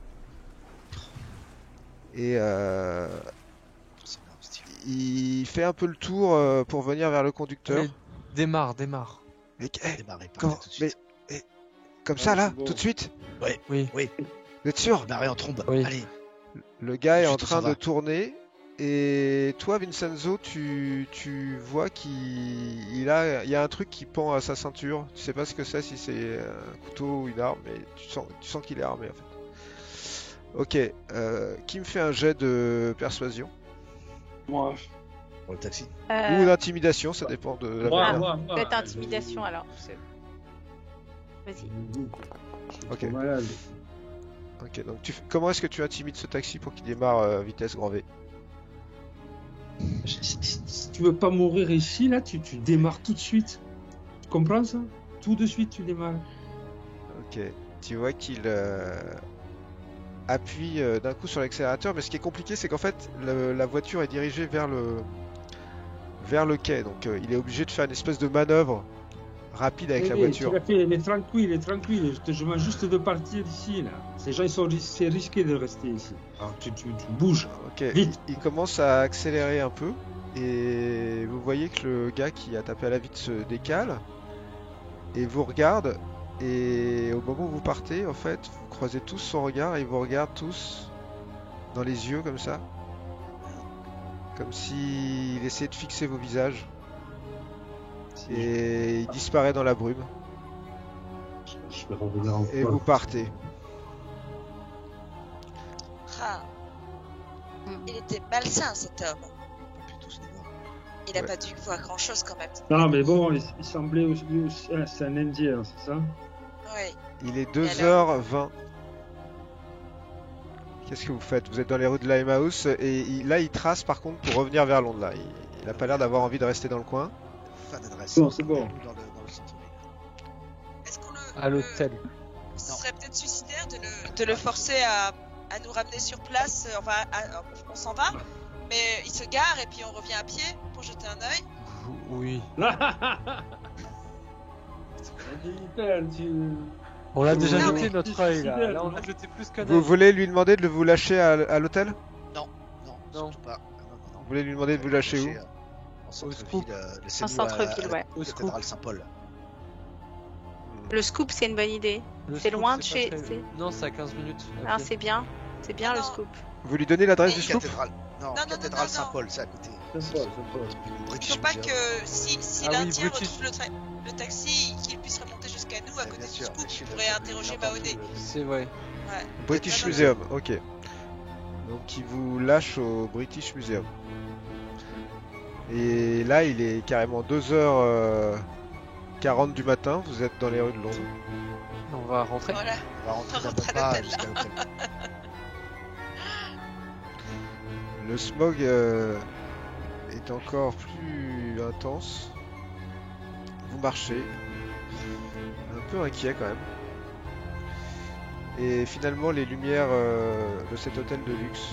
Et il fait un peu le tour pour venir vers le conducteur. Allez, démarre. Mais, Démarrer, partez comment- tout de suite. comme Ouais, ça là, c'est bon. tout de suite? Oui. Vous êtes sûr? Démarrer en trombe. Oui. Allez. Le gars est en Ensuite, on train s'en de va. tourner et toi Vincenzo tu vois qu'il y a un truc qui pend à sa ceinture. Tu sais pas ce que c'est, si c'est un couteau ou une arme, mais tu sens qu'il est armé en fait. Ok, qui me fait un jet de persuasion Moi, Pour le taxi. ou d'intimidation, ça dépend de la manière. moi. Peut-être intimidation alors. Vas-y. Ok. Ok. Malade. Ok, donc comment est-ce que tu intimides ce taxi pour qu'il démarre vitesse grand V? Si tu veux pas mourir ici, là, tu démarres tout de suite. Tu comprends ça? Tout de suite, tu démarres. Ok, tu vois qu'il appuie d'un coup sur l'accélérateur, mais ce qui est compliqué, c'est qu'en fait, la voiture est dirigée vers le quai, donc il est obligé de faire une espèce de manœuvre rapide avec la voiture. Tu l'as fait, mais tranquille. Je te demande juste de partir d'ici, là. Ces gens, c'est risqué de rester ici. Alors, tu bouges. Ok, Vite. il commence à accélérer un peu, et vous voyez que le gars qui a tapé à la vitre se décale, et vous regarde, et au moment où vous partez, en fait, vous croisez tous son regard, et il vous regarde tous dans les yeux, comme ça. Comme s'il essayait de fixer vos visages. Et il disparaît dans la brume. Je vais revenir en Et vous partez. Ah. Il était malsain cet homme. On peut tous les voir. Il a Ouais. pas dû voir grand chose quand même. Non, mais bon, il semblait aussi. C'est un Indien, c'est ça? Oui. Il est Et 2h20. Qu'est-ce que vous faites? Vous êtes dans les rues de Limehouse et là il trace par contre pour revenir vers Londres là. Il a pas l'air d'avoir envie de rester dans le coin. Fin d'adresse. Non, c'est bon. Dans le centre-ville. Est-ce qu'on À l'hôtel. Ce serait peut-être suicidaire de le forcer à nous ramener sur place. Enfin, on s'en va, mais il se gare et puis on revient à pied pour jeter un œil. Oui. On l'a déjà Non, jeté mais- notre œil là. Suicidaire, Là on non. a jeté plus qu'un Vous œil. voulez lui demander de vous lâcher à l'hôtel? Non, Non. surtout pas. Non. Vous voulez lui demander de vous lâcher où? En scoop. centre-ville. En centre-ville, ouais. Au scoop. Cathédrale Saint-Paul. Le scoop, c'est une bonne idée. Le C'est scoop, loin de c'est chez- pas très- c'est- Non, c'est à 15 minutes. à Ah, pied. c'est bien. C'est bien le Non. scoop. Vous lui donnez l'adresse du scoop? Cathédrale. Non, non, cathédrale non. Saint-Paul, c'est à côté. British Faut pas Museum. que si Ah oui, l'Indien British. retrouve le taxi, qu'il puisse remonter jusqu'à nous à Ouais, côté bien du sûr, scoop, mais il je suis pourrait d'accord, interroger j'ai entendu, Mahoney. C'est vrai. Ouais. British Non, non, Museum, ok. Donc il vous lâche au British Museum. Et là il est carrément 2h40 du matin, vous êtes dans les rues de Londres. On va rentrer. Voilà. On va rentrer On dans rentre notre à pas l'hôtel, jusqu'à l'hôtel. Le smog est encore plus intense. Vous marchez, un peu inquiet quand même. Et finalement, les lumières de cet hôtel de luxe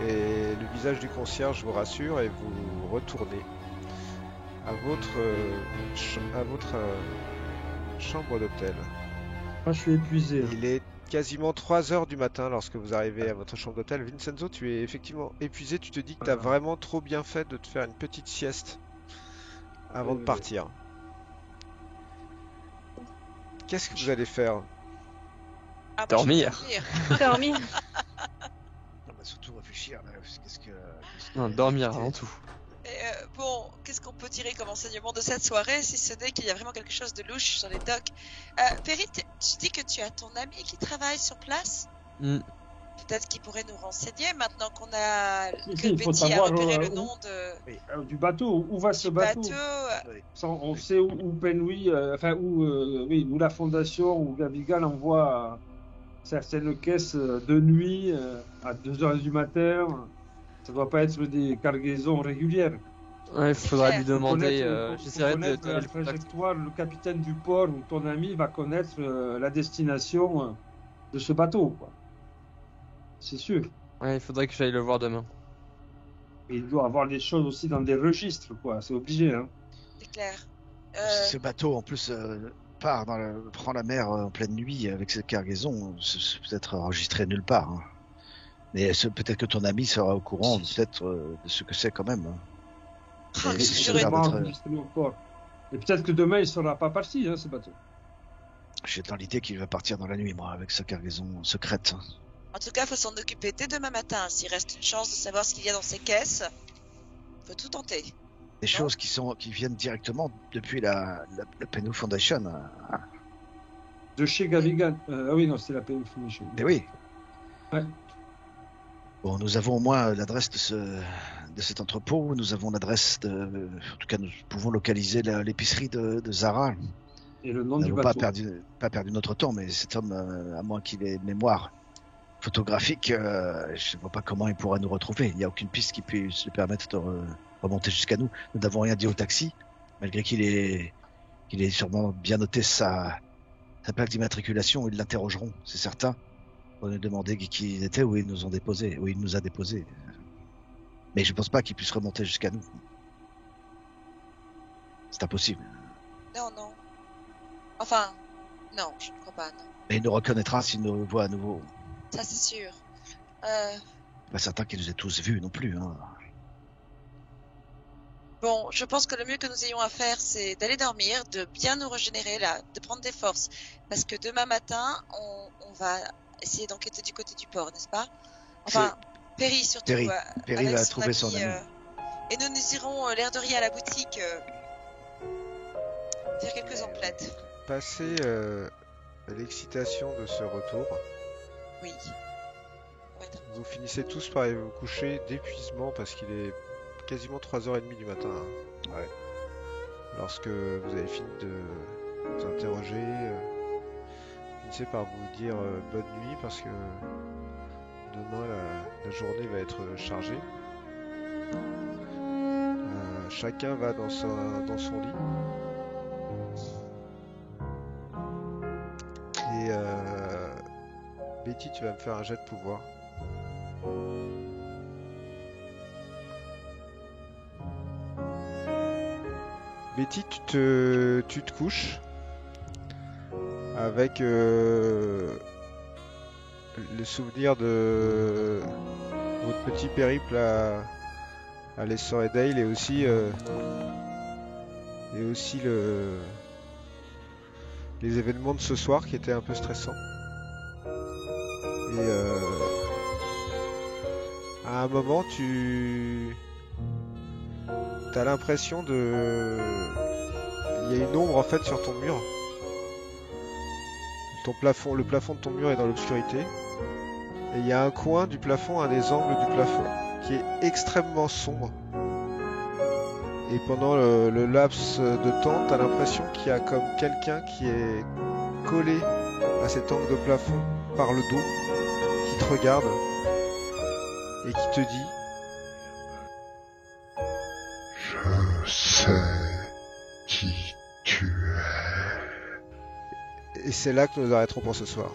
et le visage du concierge vous rassure et vous retournez à votre chambre d'hôtel. Moi, je suis épuisé. Il est quasiment 3 heures du matin lorsque vous arrivez à votre chambre d'hôtel. Vincenzo, tu es effectivement épuisé. Tu te dis que tu as vraiment trop bien fait de te faire une petite sieste avant de partir. Qu'est-ce que vous allez faire? Ah, moi, Dormir. je vais dormir. Dormir. On va surtout réfléchir. Là, qu'est-ce que Non, dormir avant tout. Et, bon, qu'est-ce qu'on peut tirer comme enseignement de cette soirée, si ce n'est qu'il y a vraiment quelque chose de louche sur les docks. Perry, tu dis que tu as ton ami qui travaille sur place? Hmm. Peut-être qu'il pourrait nous renseigner maintenant qu'on a Si, que il faut Betty a savoir, repéré le où- nom de Du bateau, où va ce du bateau? bateau. On sait où Penwy, où la fondation, où Gavigan envoie certaines caisses de nuit à 2h du matin. Ça doit pas être des cargaisons régulières. Ouais, il faudra clair. lui demander. Faut J'essaierai de connaître donner la le contact. trajectoire. Le capitaine du port ou ton ami va connaître la destination de ce bateau, quoi. C'est sûr. Ouais, il faudrait que j'aille le voir demain. Et il doit avoir des choses aussi dans des registres, quoi. C'est obligé, hein. C'est clair. Ce bateau, en plus, prend la mer en pleine nuit avec cette cargaison. C'est peut-être enregistré nulle part. Hein. Mais peut-être que ton ami sera au courant, peut-être, de ce que c'est quand même. Hein. Ah, Et mais c'est j'aurais- sûr Sûrement d'être- enregistré au port. Et peut-être que demain, il sera pas parti, hein, ce bateau. J'ai dans l'idée qu'il va partir dans la nuit, moi, avec sa cargaison secrète. En tout cas, il faut s'en occuper dès demain matin. S'il reste une chance de savoir ce qu'il y a dans ces caisses, faut tout tenter. Des choses qui viennent directement depuis la Penny Foundation. Hein. De chez Gavigan. Ah oui, non, c'est la Penny Foundation. Mais oui. Ouais. Bon, nous avons au moins l'adresse de cet entrepôt. Nous avons l'adresse en tout cas, nous pouvons localiser l'épicerie de Zara. Et le nom Nous du n'avons bateau. pas perdu notre temps, mais cet homme, à moins qu'il ait une mémoire photographique, je ne vois pas comment il pourra nous retrouver. Il n'y a aucune piste qui puisse lui permettre de remonter jusqu'à nous. Nous n'avons rien dit au taxi, malgré qu'il ait sûrement bien noté sa plaque d'immatriculation. Ils l'interrogeront, c'est certain. On a demandé qui il était, où ils nous a déposés. Mais je ne pense pas qu'il puisse remonter jusqu'à nous. C'est impossible. Non, non. Enfin, non, je ne crois pas, non. Mais il nous reconnaîtra s'il nous voit à nouveau. Ça, c'est sûr. Pas certain qu'il nous ait tous vus non plus. Hein. Bon, je pense que le mieux que nous ayons à faire, c'est d'aller dormir, de bien nous régénérer là, de prendre des forces. Parce que demain matin, on va essayer d'enquêter du côté du port, n'est-ce pas? Enfin, Perry surtout. Perry avec va trouver son ami. Et nous irons l'air de rien à la boutique faire quelques emplettes. Passé l'excitation de ce retour, Oui. vous finissez tous par aller vous coucher d'épuisement parce qu'il est quasiment 3h30 du matin. Hein. Ouais. Lorsque vous avez fini de vous interroger, finissez par vous dire bonne nuit parce que demain la journée va être chargée. Chacun va dans son lit. Et Betty, tu vas me faire un jet de pouvoir. Betty, tu te couches avec le souvenir de votre petit périple à l'Essor et Dale et aussi les événements de ce soir qui étaient un peu stressants. Et à un moment, tu as l'impression de... Il y a une ombre en fait sur ton mur. Le plafond de ton mur est dans l'obscurité. Et il y a un coin du plafond, un des angles du plafond, qui est extrêmement sombre. Et pendant le laps de temps, tu as l'impression qu'il y a comme quelqu'un qui est collé à cet angle de plafond par le dos, qui te regarde et qui te dit « Je sais qui tu es. » Et c'est là que nous arrêterons pour ce soir.